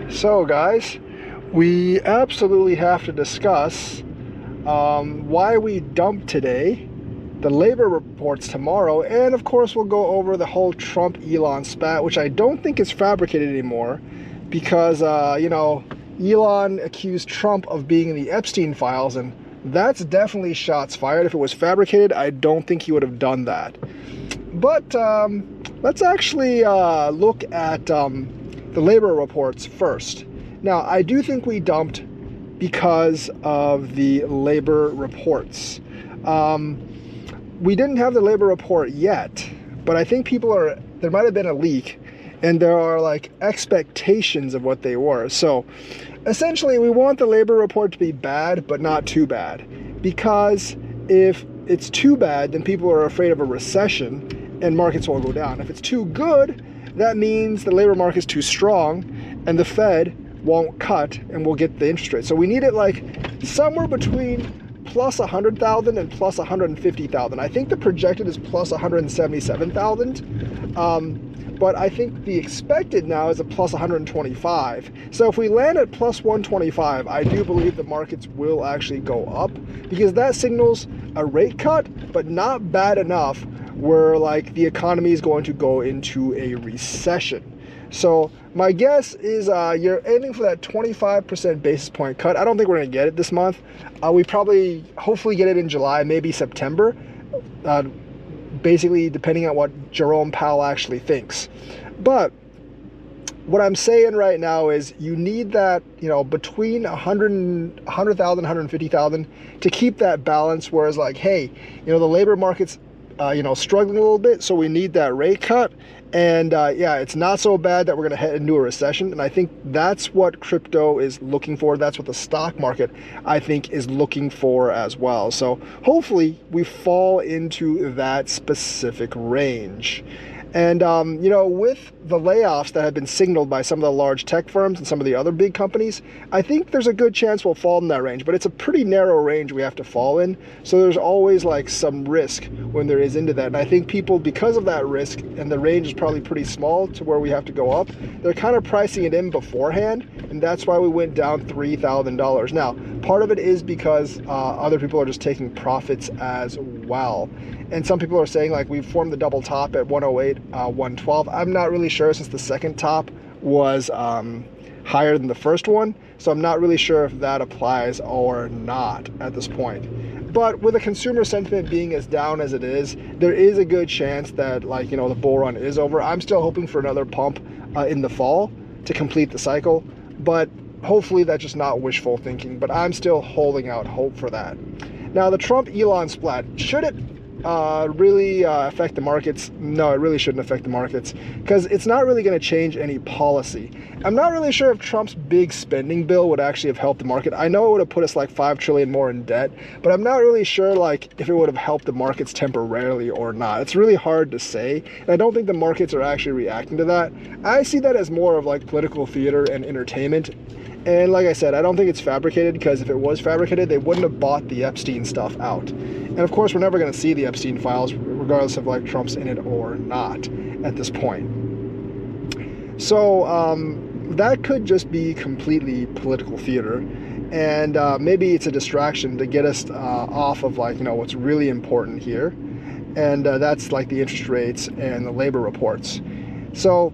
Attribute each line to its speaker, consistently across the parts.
Speaker 1: So guys, we absolutely have to discuss why we dumped today, the labor reports tomorrow, and of course we'll go over the whole Trump-Elon spat, which I don't think is fabricated anymore because, Elon accused Trump of being in the Epstein files, and that's definitely shots fired. If it was fabricated, I don't think he would have done that. But let's actually look at the labor reports first. Now, I do think we dumped because of the labor reports. We didn't have the labor report yet, but I think there might have been a leak, and there are like expectations of what they were. So essentially, we want the labor report to be bad, but not too bad. Because if it's too bad, then people are afraid of a recession and markets will go down. If it's too good, that means the labor market's too strong and the Fed won't cut and we'll get the interest rate. So we need it like somewhere between plus 100,000 and plus 150,000. I think the projected is plus 177,000. But I think the expected now is a plus 125. So if we land at plus 125, I do believe the markets will actually go up because that signals a rate cut, but not bad enough where like the economy is going to go into a recession. So my guess is you're aiming for that 25% basis point cut. I don't think we're going to get it this month. We probably, hopefully get it in July, maybe September. Basically depending on what Jerome Powell actually thinks. But what I'm saying right now is you need that, between 100,000, 150,000 to keep that balance. Whereas like, hey, the labor market's, struggling a little bit. So we need that rate cut. And yeah, it's not so bad that we're going to head into a recession. And I think that's what crypto is looking for. That's what the stock market, I think, is looking for as well. So hopefully we fall into that specific range. And, with the layoffs that have been signaled by some of the large tech firms and some of the other big companies, I think there's a good chance we'll fall in that range. But it's a pretty narrow range we have to fall in. So there's always like some risk when there is into that. And I think people, because of that risk, and the range is probably pretty small to where we have to go up, they're kind of pricing it in beforehand. And that's why we went down $3,000. Now, part of it is because other people are just taking profits as well. And some people are saying like we've formed the double top at 108, 112. I'm not really sure since the second top was higher than the first one. So I'm not really sure if that applies or not at this point. But with the consumer sentiment being as down as it is, there is a good chance that the bull run is over. I'm still hoping for another pump in the fall to complete the cycle. But hopefully that's just not wishful thinking. But I'm still holding out hope for that. Now the Trump-Elon splat, should it really affect the markets? No, it really shouldn't affect the markets because it's not really going to change any policy. I'm not really sure if Trump's big spending bill would actually have helped the market. I know it would have put us like 5 trillion more in debt, but I'm not really sure like if it would have helped the markets temporarily or not. It's really hard to say, and I don't think the markets are actually reacting to that. I see that as more of like political theater and entertainment. And like I said, I don't think it's fabricated because if it was fabricated, they wouldn't have bought the Epstein stuff out. And of course, we're never going to see the Epstein files, regardless of like Trump's in it or not at this point. So that could just be completely political theater. And maybe it's a distraction to get us off of what's really important here. And that's like the interest rates and the labor reports. So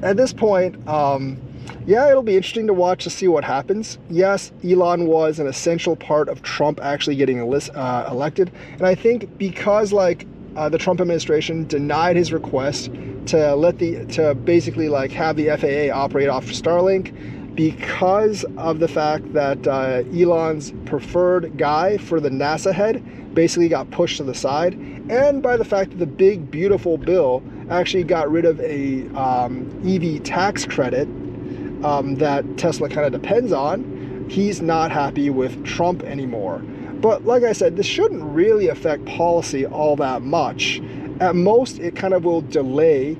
Speaker 1: at this point, yeah, it'll be interesting to watch to see what happens. Yes, Elon was an essential part of Trump actually getting elected. And I think because the Trump administration denied his request to basically have the FAA operate off Starlink, because of the fact that Elon's preferred guy for the NASA head basically got pushed to the side, and by the fact that the big beautiful bill actually got rid of a EV tax credit that Tesla kind of depends on, he's not happy with Trump anymore. But like I said, this shouldn't really affect policy all that much. At most, it kind of will delay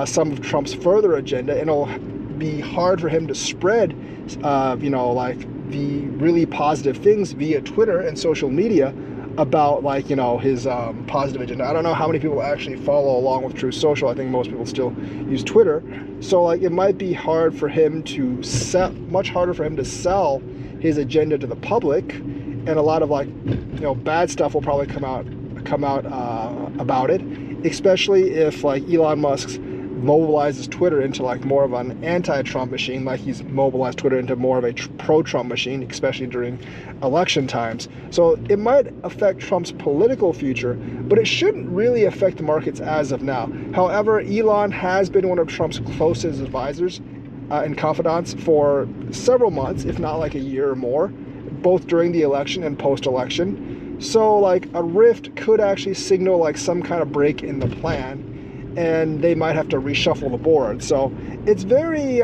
Speaker 1: some of Trump's further agenda, and it'll be hard for him to spread, the really positive things via Twitter and social media about like, you know, his positive agenda. I don't know how many people actually follow along with Truth Social. I think most people still use Twitter. So like it might be hard for him to much harder for him to sell his agenda to the public, and a lot of like, you know, bad stuff will probably come out about it, especially if like Elon Musk's mobilizes Twitter into like more of an anti-Trump machine, like he's mobilized Twitter into more of a pro-Trump machine, especially during election times. So it might affect Trump's political future, but it shouldn't really affect the markets as of now. However, Elon has been one of Trump's closest advisors and confidants for several months, if not like a year or more, both during the election and post-election. So like a rift could actually signal like some kind of break in the plan, and they might have to reshuffle the board. So it's very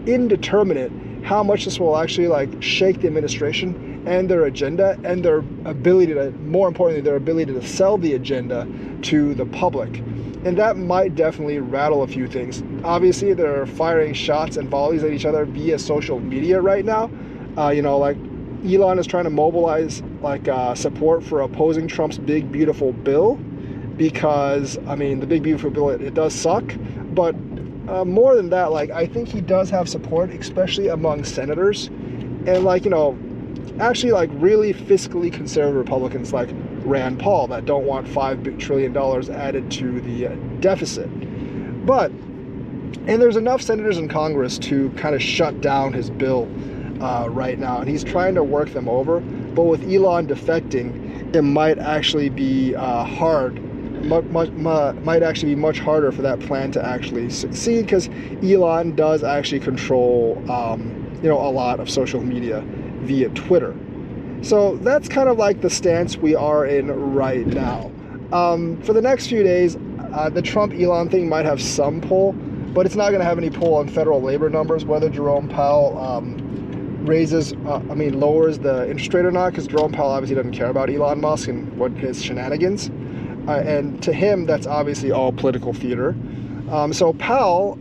Speaker 1: indeterminate how much this will actually like shake the administration and their agenda and their ability to, more importantly, their ability to sell the agenda to the public. And that might definitely rattle a few things. Obviously, they're firing shots and volleys at each other via social media right now. You know, like Elon is trying to mobilize like support for opposing Trump's big, beautiful bill, because I mean the big beautiful bill, it does suck, but more than that, like I think he does have support, especially among senators and like, you know, actually like really fiscally conservative Republicans like Rand Paul that don't want $5 trillion added to the deficit. But and there's enough senators in Congress to kind of shut down his bill right now, and he's trying to work them over. But with Elon defecting, it might actually be might actually be much harder for that plan to actually succeed, because Elon does actually control you know, a lot of social media via Twitter. So that's kind of like the stance we are in right now. For the next few days, the Trump-Elon thing might have some pull, but it's not going to have any pull on federal labor numbers, whether Jerome Powell lowers the interest rate or not, because Jerome Powell obviously doesn't care about Elon Musk and what his shenanigans. And to him, that's obviously all political theater. So Powell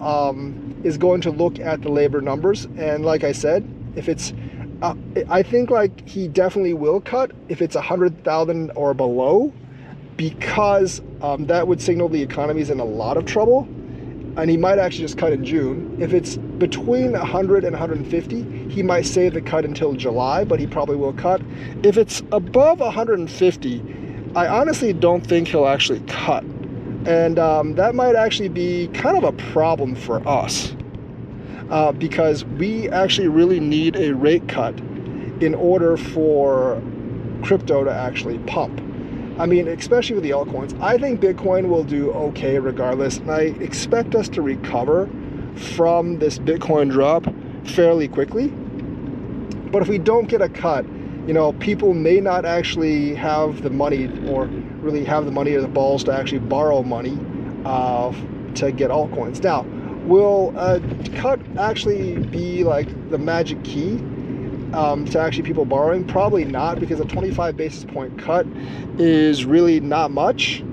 Speaker 1: is going to look at the labor numbers, and like I said, if it's, I think like he definitely will cut if it's 100,000 or below, because that would signal the economy's in a lot of trouble. And he might actually just cut in June. If it's between 100 and 150, he might save the cut until July, but he probably will cut. If it's above 150, I honestly don't think he'll actually cut. And that might actually be kind of a problem for us, because we actually really need a rate cut in order for crypto to actually pump. I mean, especially with the altcoins. I think Bitcoin will do okay regardless, and I expect us to recover from this Bitcoin drop fairly quickly. But if we don't get a cut, you know, people may not actually have the money, or really have the money or the balls to actually borrow money to get altcoins. Now, will a cut actually be like the magic key to actually people borrowing? Probably not, because a 25 basis point cut is really not much.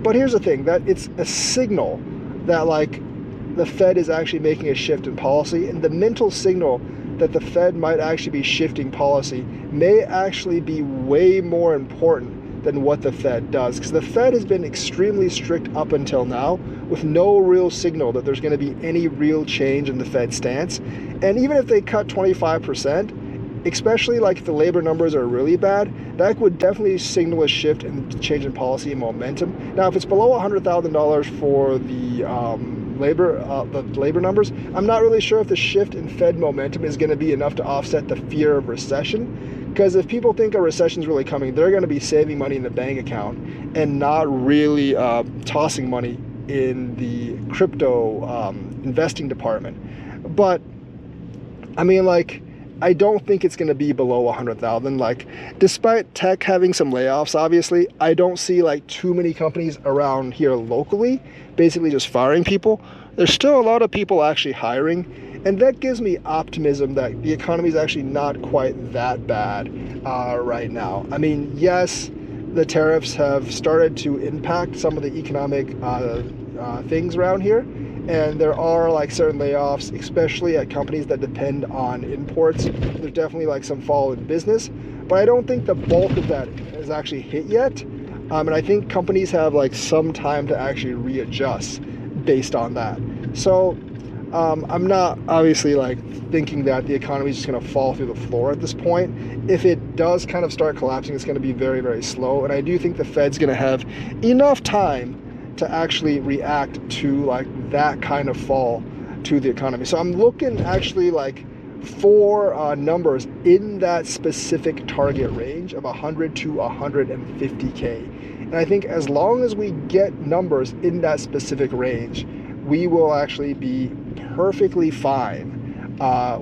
Speaker 1: But here's the thing, that it's a signal that like the Fed is actually making a shift in policy, and the mental signal that the Fed might actually be shifting policy may actually be way more important than what the Fed does, because the Fed has been extremely strict up until now with no real signal that there's going to be any real change in the Fed stance. And even if they cut 25%, especially like if the labor numbers are really bad, that would definitely signal a shift and change in policy and momentum. Now, if it's below $100,000 for the labor numbers, I'm not really sure if the shift in Fed momentum is going to be enough to offset the fear of recession. Because if people think a recession is really coming, they're going to be saving money in the bank account and not really tossing money in the crypto investing department. But I mean, like, I don't think it's going to be below 100,000. Like, despite tech having some layoffs, obviously, I don't see like too many companies around here locally basically just firing people. There's still a lot of people actually hiring, and that gives me optimism that the economy is actually not quite that bad right now. I mean, yes, the tariffs have started to impact some of the economic things around here, and there are like certain layoffs, especially at companies that depend on imports. There's definitely like some fall in business, but I don't think the bulk of that has actually hit yet. And I think companies have like some time to actually readjust based on that. So I'm not obviously like thinking that the economy is just going to fall through the floor at this point. If it does kind of start collapsing, it's going to be very, very slow. And I do think the Fed's going to have enough time to actually react to like that kind of fall to the economy. So I'm looking actually like for numbers in that specific target range of 100 to 150K. And I think as long as we get numbers in that specific range, we will actually be perfectly fine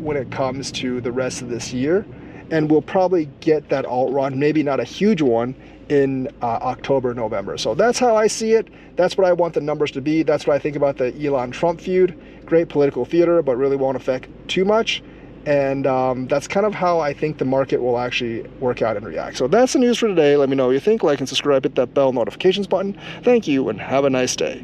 Speaker 1: when it comes to the rest of this year. And we'll probably get that alt run, maybe not a huge one, in October, November. So that's how I see it. That's what I want the numbers to be. That's what I think about the Elon-Trump feud. Great political theater, but really won't affect too much. And that's kind of how I think the market will actually work out and react. So that's the news for today. Let me know what you think. Like and subscribe, hit that bell notifications button. Thank you, and have a nice day.